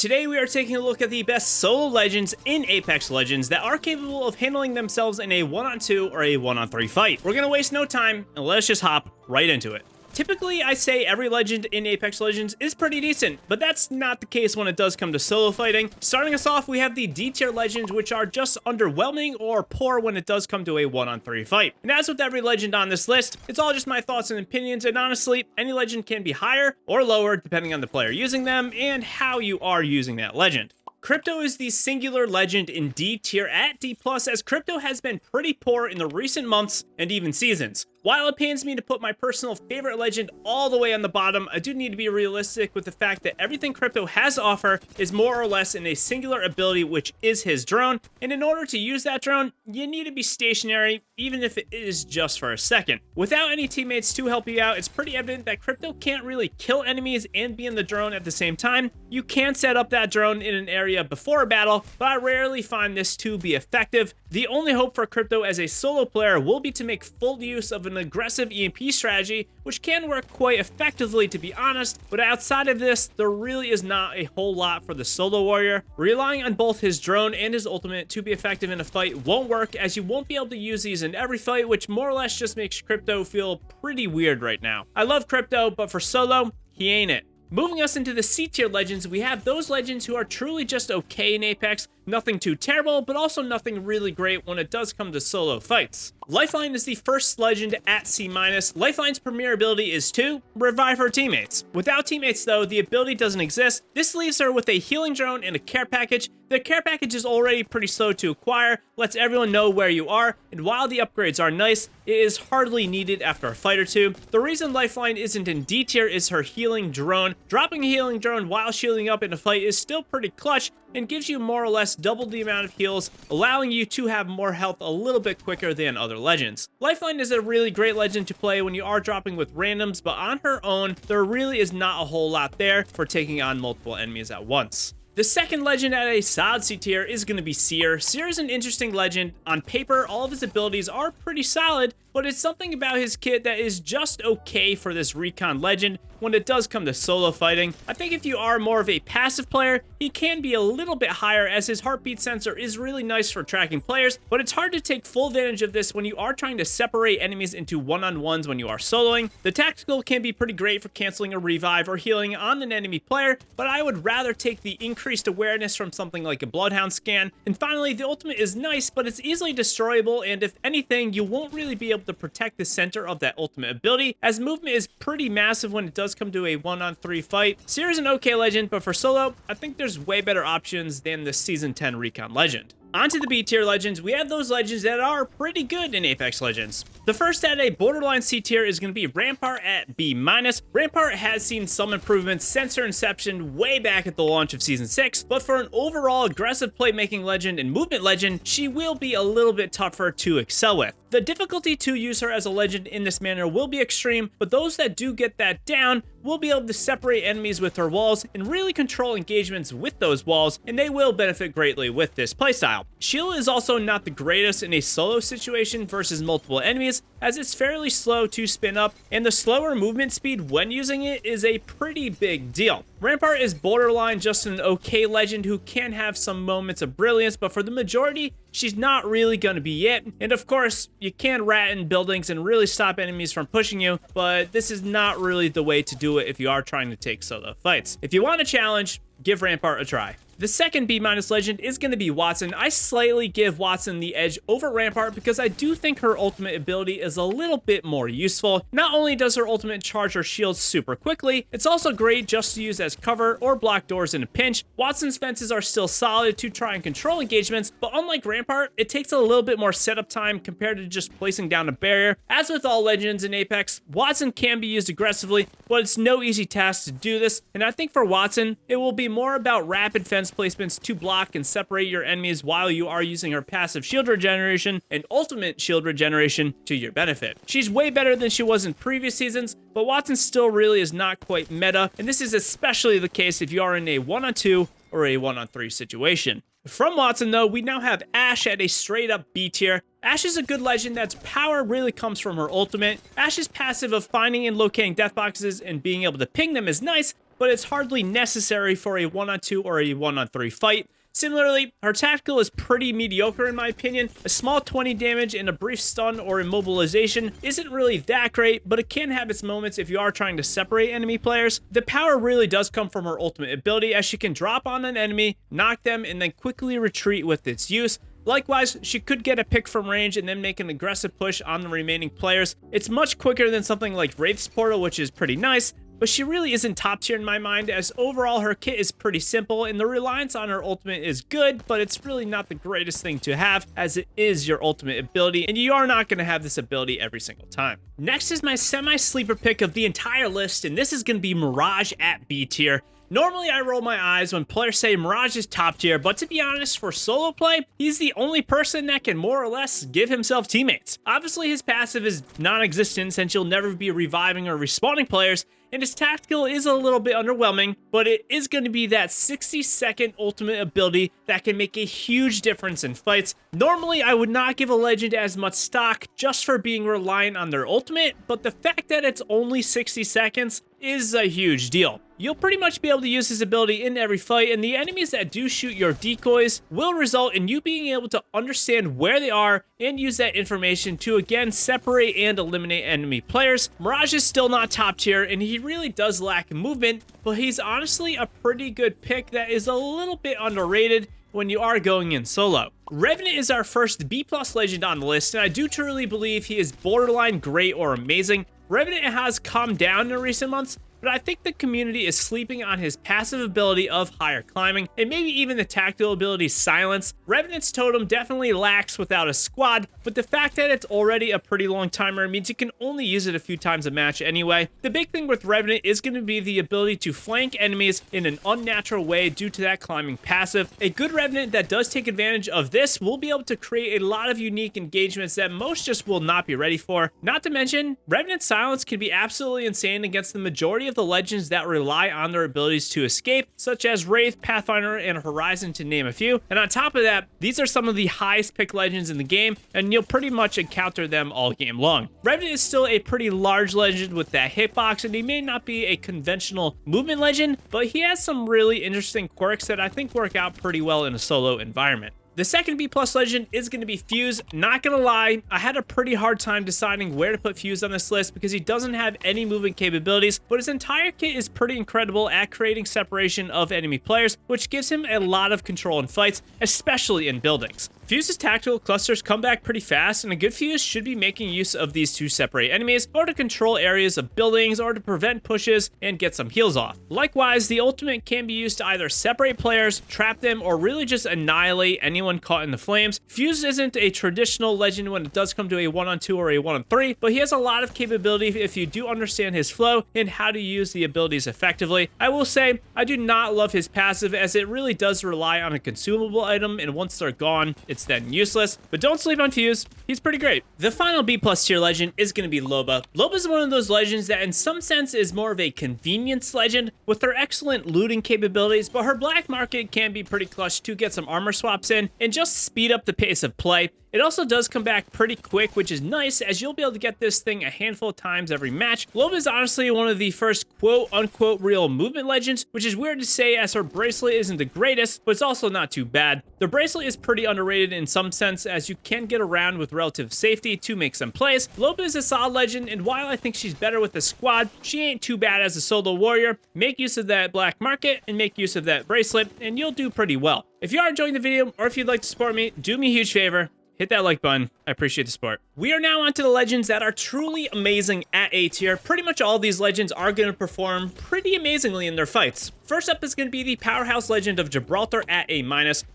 Today we are taking a look at the best solo legends in Apex Legends that are capable of handling themselves in a 1-on-2 or a 1-on-3 fight. We're gonna waste no time and let's just hop right into it. Typically, I say every legend in Apex Legends is pretty decent, but that's not the case when it does come to solo fighting. Starting us off, we have the D tier legends, which are just underwhelming or poor when it does come to a 1-on-3 fight. And as with every legend on this list, it's all just my thoughts and opinions, and honestly, any legend can be higher or lower depending on the player using them and how you are using that legend. Crypto is the singular legend in D tier at D+, as Crypto has been pretty poor in the recent months and even seasons. While it pains me to put my personal favorite legend all the way on the bottom, I do need to be realistic with the fact that everything Crypto has to offer is more or less in a singular ability, which is his drone, and in order to use that drone, you need to be stationary, even if it is just for a second. Without any teammates to help you out, it's pretty evident that Crypto can't really kill enemies and be in the drone at the same time. You can set up that drone in an area before a battle, but I rarely find this to be effective. The only hope for Crypto as a solo player will be to make full use of an aggressive EMP strategy, which can work quite effectively to be honest, but outside of this, there really is not a whole lot for the solo warrior. Relying on both his drone and his ultimate to be effective in a fight won't work, as you won't be able to use these in every fight, which more or less just makes Crypto feel pretty weird right now. I love Crypto, but for solo, he ain't it. Moving us into the C tier legends, we have those legends who are truly just okay in Apex, nothing too terrible, but also nothing really great when it does come to solo fights. Lifeline is the first legend at C-. Lifeline's premier ability is to revive her teammates. Without teammates though, the ability doesn't exist. This leaves her with a healing drone and a care package. The care package is already pretty slow to acquire, lets everyone know where you are, and while the upgrades are nice, it is hardly needed after a fight or two. The reason Lifeline isn't in D tier is her healing drone. Dropping a healing drone while shielding up in a fight is still pretty clutch and gives you more or less double the amount of heals, allowing you to have more health a little bit quicker than other legends. Lifeline is a really great legend to play when you are dropping with randoms, but on her own, there really is not a whole lot there for taking on multiple enemies at once. The second legend at a solid C tier is going to be Seer. Seer is an interesting legend. On paper, all of his abilities are pretty solid, but it's something about his kit that is just okay for this recon legend when it does come to solo fighting. I think if you are more of a passive player, he can be a little bit higher, as his heartbeat sensor is really nice for tracking players, but it's hard to take full advantage of this when you are trying to separate enemies into one-on-ones when you are soloing. The tactical can be pretty great for canceling a revive or healing on an enemy player, but I would rather take the increased awareness from something like a Bloodhound scan. And finally, the ultimate is nice, but it's easily destroyable, and if anything, you won't really be able to protect the center of that ultimate ability, as movement is pretty massive when it does come to a 1-on-3 fight. Seer is an okay legend, but for solo, I think there's way better options than the Season 10 Recon legend. Onto the B tier legends, we have those legends that are pretty good in Apex Legends. The first at a borderline C tier is going to be Rampart at B-. Rampart has seen some improvements since her inception way back at the launch of Season 6, but for an overall aggressive playmaking legend and movement legend, she will be a little bit tougher to excel with. The difficulty to use her as a legend in this manner will be extreme, but those that do get that down will be able to separate enemies with her walls and really control engagements with those walls, and they will benefit greatly with this playstyle. Shield is also not the greatest in a solo situation versus multiple enemies, as it's fairly slow to spin up, and the slower movement speed when using it is a pretty big deal. Rampart is borderline just an okay legend who can have some moments of brilliance, but for the majority, she's not really going to be it. And of course, you can rat in buildings and really stop enemies from pushing you, but this is not really the way to do it if you are trying to take solo fights. If you want a challenge, give Rampart a try. The second B- legend is going to be Wattson. I slightly give Wattson the edge over Rampart because I do think her ultimate ability is a little bit more useful. Not only does her ultimate charge her shields super quickly, it's also great just to use as cover or block doors in a pinch. Wattson's fences are still solid to try and control engagements, but unlike Rampart, it takes a little bit more setup time compared to just placing down a barrier. As with all legends in Apex, Wattson can be used aggressively, but it's no easy task to do this, and I think for Wattson, it will be more about rapid fence placements to block and separate your enemies while you are using her passive shield regeneration and ultimate shield regeneration to your benefit. She's way better than she was in previous seasons, but Wattson still really is not quite meta, and this is especially the case if you are in a 1-on-2 or a 1-on-3 situation. From Wattson though, we now have Ashe at a straight up B tier. Ashe is a good legend that's power really comes from her ultimate. Ashe's passive of finding and locating death boxes and being able to ping them is nice, but it's hardly necessary for a 1-on-2 or a 1-on-3 fight. Similarly, her tactical is pretty mediocre in my opinion. A small 20 damage and a brief stun or immobilization isn't really that great, but it can have its moments if you are trying to separate enemy players. The power really does come from her ultimate ability, as she can drop on an enemy, knock them, and then quickly retreat with its use. Likewise, she could get a pick from range and then make an aggressive push on the remaining players. It's much quicker than something like Wraith's Portal, which is pretty nice, but she really isn't top tier in my mind, as overall her kit is pretty simple and the reliance on her ultimate is good, but it's really not the greatest thing to have, as it is your ultimate ability and you are not going to have this ability every single time. Next is my semi-sleeper pick of the entire list, and this is going to be Mirage at B tier. Normally, I roll my eyes when players say Mirage is top tier, but to be honest, for solo play, he's the only person that can more or less give himself teammates. Obviously, his passive is non-existent since you'll never be reviving or respawning players, and his tactical is a little bit underwhelming, but it is going to be that 60-second ultimate ability that can make a huge difference in fights. Normally, I would not give a legend as much stock just for being reliant on their ultimate, but the fact that it's only 60 seconds is a huge deal. You'll pretty much be able to use his ability in every fight, and the enemies that do shoot your decoys will result in you being able to understand where they are and use that information to again separate and eliminate enemy players. Mirage is still not top tier, and he really does lack movement, but he's honestly a pretty good pick that is a little bit underrated when you are going in solo. Revenant is our first B+ legend on the list, and I do truly believe he is borderline great or amazing. Revenant has calmed down in recent months, but I think the community is sleeping on his passive ability of higher climbing, and maybe even the tactical ability Silence. Revenant's totem definitely lacks without a squad, but the fact that it's already a pretty long timer means you can only use it a few times a match anyway. The big thing with Revenant is going to be the ability to flank enemies in an unnatural way due to that climbing passive. A good Revenant that does take advantage of this will be able to create a lot of unique engagements that most just will not be ready for. Not to mention, Revenant's Silence can be absolutely insane against the majority of the legends that rely on their abilities to escape, such as Wraith, Pathfinder, and Horizon, to name a few. And on top of that, these are some of the highest pick legends in the game, and you'll pretty much encounter them all game long. Revenant is still a pretty large legend with that hitbox, and he may not be a conventional movement legend, but he has some really interesting quirks that I think work out pretty well in a solo environment. The second B+ legend is going to be Fuse. Not gonna lie, I had a pretty hard time deciding where to put Fuse on this list because he doesn't have any movement capabilities, but his entire kit is pretty incredible at creating separation of enemy players, which gives him a lot of control in fights, especially in buildings. Fuse's tactical clusters come back pretty fast, and a good Fuse should be making use of these to separate enemies, or to control areas of buildings, or to prevent pushes and get some heals off. Likewise, the ultimate can be used to either separate players, trap them, or really just annihilate anyone caught in the flames. Fuse isn't a traditional legend when it does come to a 1-on-2 or a 1-on-3, but he has a lot of capability if you do understand his flow and how to use the abilities effectively. I will say, I do not love his passive, as it really does rely on a consumable item, and once they're gone, it's then useless, but don't sleep on Fuse. He's pretty great. The final B+ tier legend is going to be Loba. Loba is one of those legends that in some sense is more of a convenience legend with her excellent looting capabilities, but her black market can be pretty clutch to get some armor swaps in and just speed up the pace of play. It also does come back pretty quick, which is nice, as you'll be able to get this thing a handful of times every match. Loba is honestly one of the first quote-unquote real movement legends, which is weird to say as her bracelet isn't the greatest, but it's also not too bad. The bracelet is pretty underrated in some sense, as you can get around with relative safety to make some plays. Loba is a solid legend, and while I think she's better with the squad, she ain't too bad as a solo warrior. Make use of that black market and make use of that bracelet, and you'll do pretty well. If you are enjoying the video, or if you'd like to support me, do me a huge favor. Hit that like button. I appreciate the support. We are now onto the legends that are truly amazing at A tier. Pretty much all of these legends are going to perform pretty amazingly in their fights. First up is going to be the powerhouse legend of Gibraltar at A-.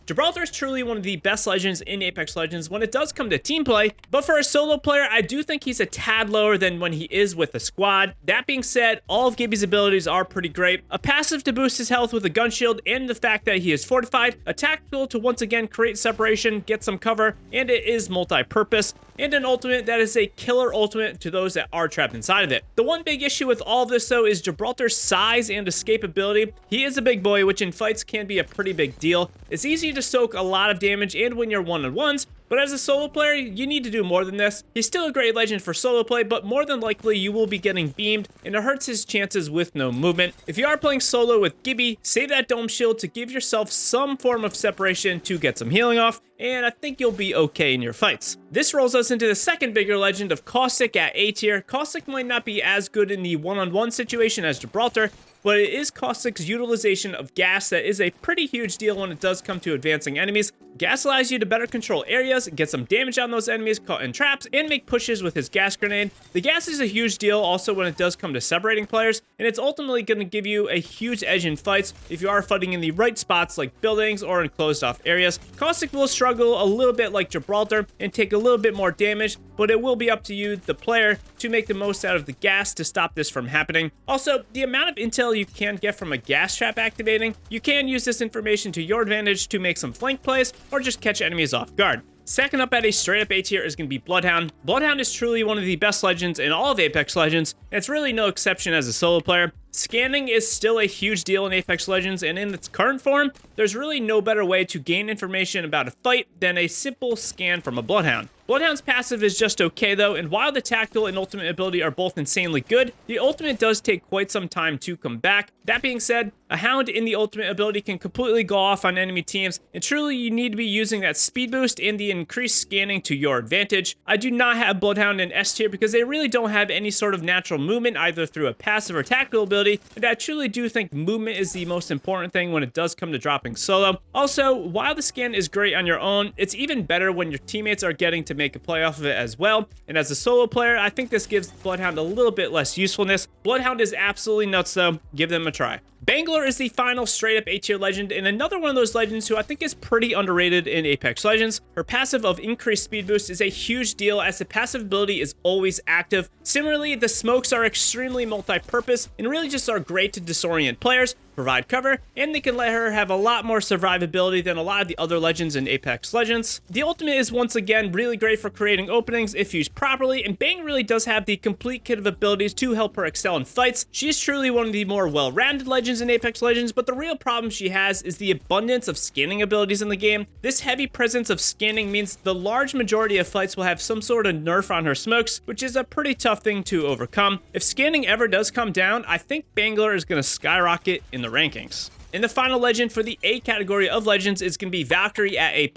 Gibraltar is truly one of the best legends in Apex Legends when it does come to team play, but for a solo player, I do think he's a tad lower than when he is with a squad. That being said, all of Gibby's abilities are pretty great. A passive to boost his health with a gun shield, and the fact that he is fortified. A tactical to once again create separation, get some cover, and it is multi-purpose. And an ultimate that is a killer ultimate to those that are trapped inside of it. The one big issue with all of this though is Gibraltar's size and escapability. He is a big boy, which in fights can be a pretty big deal. It's easy to soak a lot of damage, and when you're one-on-ones, But as a solo player, you need to do more than this. He's still a great legend for solo play, but more than likely you will be getting beamed, and it hurts his chances with no movement. If you are playing solo with Gibby, save that dome shield to give yourself some form of separation to get some healing off, and I think you'll be okay in your fights. This rolls us into the second bigger legend of Caustic at A tier. Caustic might not be as good in the one-on-one situation as Gibraltar, but it is Caustic's utilization of gas that is a pretty huge deal when it does come to advancing enemies. Gas allows you to better control areas, get some damage on those enemies caught in traps, and make pushes with his gas grenade. The gas is a huge deal also when it does come to separating players, and it's ultimately going to give you a huge edge in fights if you are fighting in the right spots like buildings or in closed off areas. Caustic will struggle a little bit like Gibraltar and take a little bit more damage, but it will be up to you, the player, to make the most out of the gas to stop this from happening. Also, the amount of intel you can get from a gas trap activating, you can use this information to your advantage to make some flank plays or just catch enemies off guard. Second up at a straight up A tier is going to be Bloodhound. Bloodhound is truly one of the best legends in all of Apex Legends, and it's really no exception as a solo player. Scanning is still a huge deal in Apex Legends, and in its current form, there's really no better way to gain information about a fight than a simple scan from a Bloodhound. Bloodhound's passive is just okay though, and while the tactical and ultimate ability are both insanely good, the ultimate does take quite some time to come back. That being said, a Hound in the ultimate ability can completely go off on enemy teams, and truly you need to be using that speed boost and the increased scanning to your advantage. I do not have Bloodhound in S tier because they really don't have any sort of natural movement either through a passive or tactical ability, and I truly do think movement is the most important thing when it does come to dropping solo. Also, while the scan is great on your own, it's even better when your teammates are getting to make a play off of it as well, and as a solo player, I think this gives Bloodhound a little bit less usefulness. Bloodhound is absolutely nuts though, give them a try. Bangler is the final straight up A tier legend, and another one of those legends who I think is pretty underrated in Apex Legends. Her passive of increased speed boost is a huge deal as the passive ability is always active. Similarly, the smokes are extremely multi-purpose and really just are great to disorient players, provide cover, and they can let her have a lot more survivability than a lot of the other legends in Apex Legends. The ultimate is once again really great for creating openings if used properly, and Bang really does have the complete kit of abilities to help her excel in fights. She is truly one of the more well-rounded legends in Apex Legends, but the real problem she has is the abundance of scanning abilities in the game. This heavy presence of scanning means the large majority of fights will have some sort of nerf on her smokes, which is a pretty tough thing to overcome. If scanning ever does come down, I think Bangler is going to skyrocket in the rankings. And the final legend for the A category of legends is going to be Valkyrie at A+.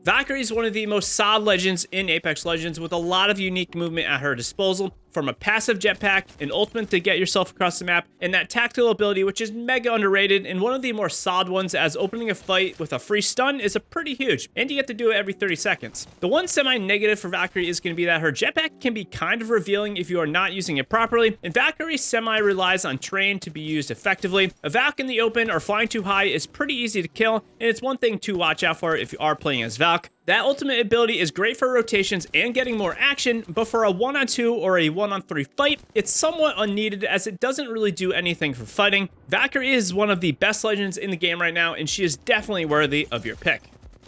Valkyrie is one of the most solid legends in Apex Legends with a lot of unique movement at her disposal, from a passive jetpack, an ultimate to get yourself across the map, and that tactical ability which is mega underrated and one of the more solid ones, as opening a fight with a free stun is a pretty huge, and you get to do it every 30 seconds. The one semi-negative for Valkyrie is going to be that her jetpack can be kind of revealing if you are not using it properly, and Valkyrie semi-relies on terrain to be used effectively. A Valk in the open or flying too high is pretty easy to kill, and it's one thing to watch out for if you are playing as Valk. That ultimate ability is great for rotations and getting more action, but for a 1-on-2 or a 1-on-3 fight, it's somewhat unneeded as it doesn't really do anything for fighting. Valkyrie is one of the best legends in the game right now, and she is definitely worthy of your pick.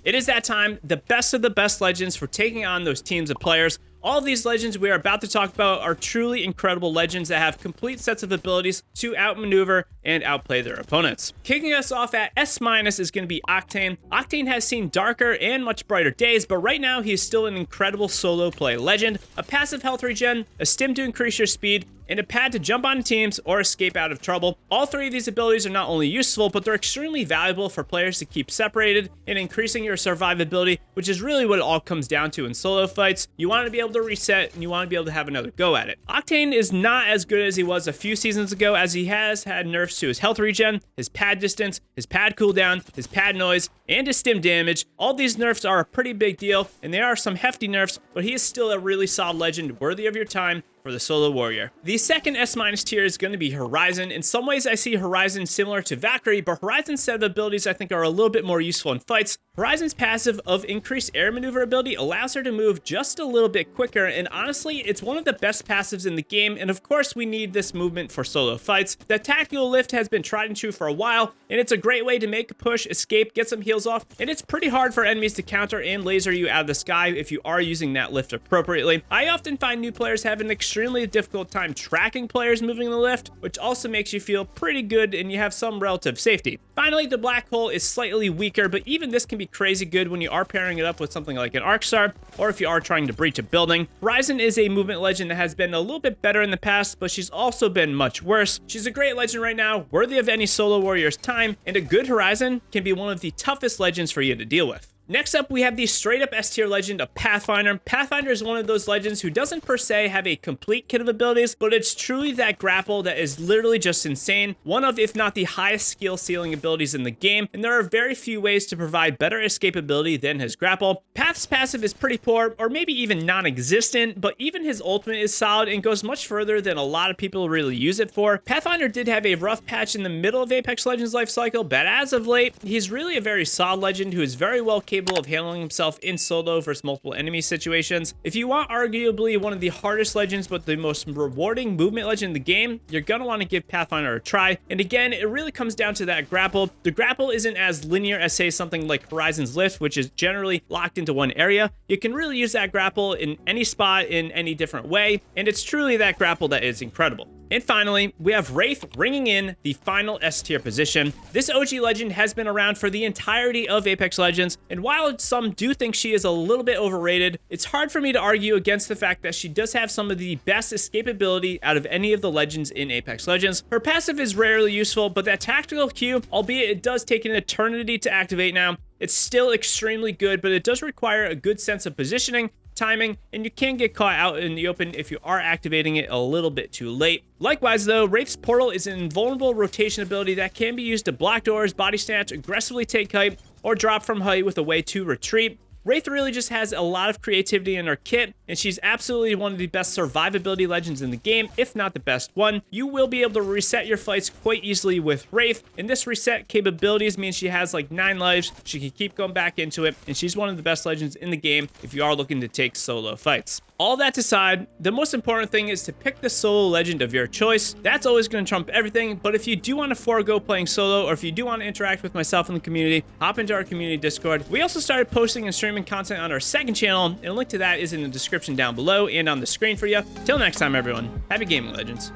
It is that time, the best of the best legends for taking on those teams of players. All of these legends we are about to talk about are truly incredible legends that have complete sets of abilities to outmaneuver and outplay their opponents. Kicking us off at S- is going to be Octane. Octane has seen darker and much brighter days, but right now he is still an incredible solo play legend. A passive health regen, a stim to increase your speed, and a pad to jump onto teams or escape out of trouble. All three of these abilities are not only useful, but they're extremely valuable for players to keep separated and increasing your survivability, which is really what it all comes down to in solo fights. You want to be able to reset and you want to be able to have another go at it. Octane is not as good as he was a few seasons ago, as he has had nerfs to his health regen, his pad distance, his pad cooldown, his pad noise, and his stim damage. All these nerfs are a pretty big deal, and there are some hefty nerfs, but he is still a really solid legend worthy of your time for the solo warrior. The second S- tier is going to be Horizon. In some ways, I see Horizon similar to Valkyrie, but Horizon's set of abilities I think are a little bit more useful in fights. Horizon's passive of increased air maneuverability allows her to move just a little bit quicker, and honestly, it's one of the best passives in the game, and of course, we need this movement for solo fights. The tactical lift has been tried and true for a while, and it's a great way to make a push, escape, get some heals off, and it's pretty hard for enemies to counter and laser you out of the sky if you are using that lift appropriately. I often find new players have an extremely extremely difficult time tracking players moving the lift, which also makes you feel pretty good and you have some relative safety. Finally, the black hole is slightly weaker, but even this can be crazy good when you are pairing it up with something like an arc star, or if you are trying to breach a building. Horizon is a movement legend that has been a little bit better in the past, but she's also been much worse. She's a great legend right now, worthy of any solo warrior's time, and a good Horizon can be one of the toughest legends for you to deal with. Next up, we have the straight up S tier legend of Pathfinder. Pathfinder is one of those legends who doesn't per se have a complete kit of abilities, but it's truly that grapple that is literally just insane. One of, if not the highest skill ceiling abilities in the game, and there are very few ways to provide better escapability than his grapple. Path's passive is pretty poor, or maybe even non-existent, but even his ultimate is solid and goes much further than a lot of people really use it for. Pathfinder did have a rough patch in the middle of Apex Legends life cycle, but as of late, he's really a very solid legend who is very well capable of handling himself in solo versus multiple enemy situations. If you want arguably one of the hardest legends but the most rewarding movement legend in the game, you're gonna want to give Pathfinder a try. And again, it really comes down to that grapple. The grapple isn't as linear as say something like Horizon's Lift, which is generally locked into one area. You can really use that grapple in any spot in any different way, and it's truly that grapple that is incredible. And finally, we have Wraith ringing in the final S tier position. This OG legend has been around for the entirety of Apex Legends, and while some do think she is a little bit overrated, it's hard for me to argue against the fact that she does have some of the best escapability out of any of the legends in Apex Legends. Her passive is rarely useful, but that tactical Q, albeit it does take an eternity to activate now, it's still extremely good, but it does require a good sense of positioning, timing, and you can get caught out in the open if you are activating it a little bit too late. Likewise though, Wraith's Portal is an invulnerable rotation ability that can be used to block doors, body snatch, aggressively take height, or drop from height with a way to retreat. Wraith really just has a lot of creativity in her kit, and she's absolutely one of the best survivability legends in the game, if not the best one. You will be able to reset your fights quite easily with Wraith, and this reset capabilities means she has like 9 lives, she can keep going back into it, and she's one of the best legends in the game if you are looking to take solo fights. All that aside, the most important thing is to pick the solo legend of your choice. That's always going to trump everything, but if you do want to forego playing solo, or if you do want to interact with myself in the community, hop into our community Discord. We also started posting and streaming content on our second channel, and a link to that is in the description down below and on the screen for you. Till next time, everyone, happy gaming, legends.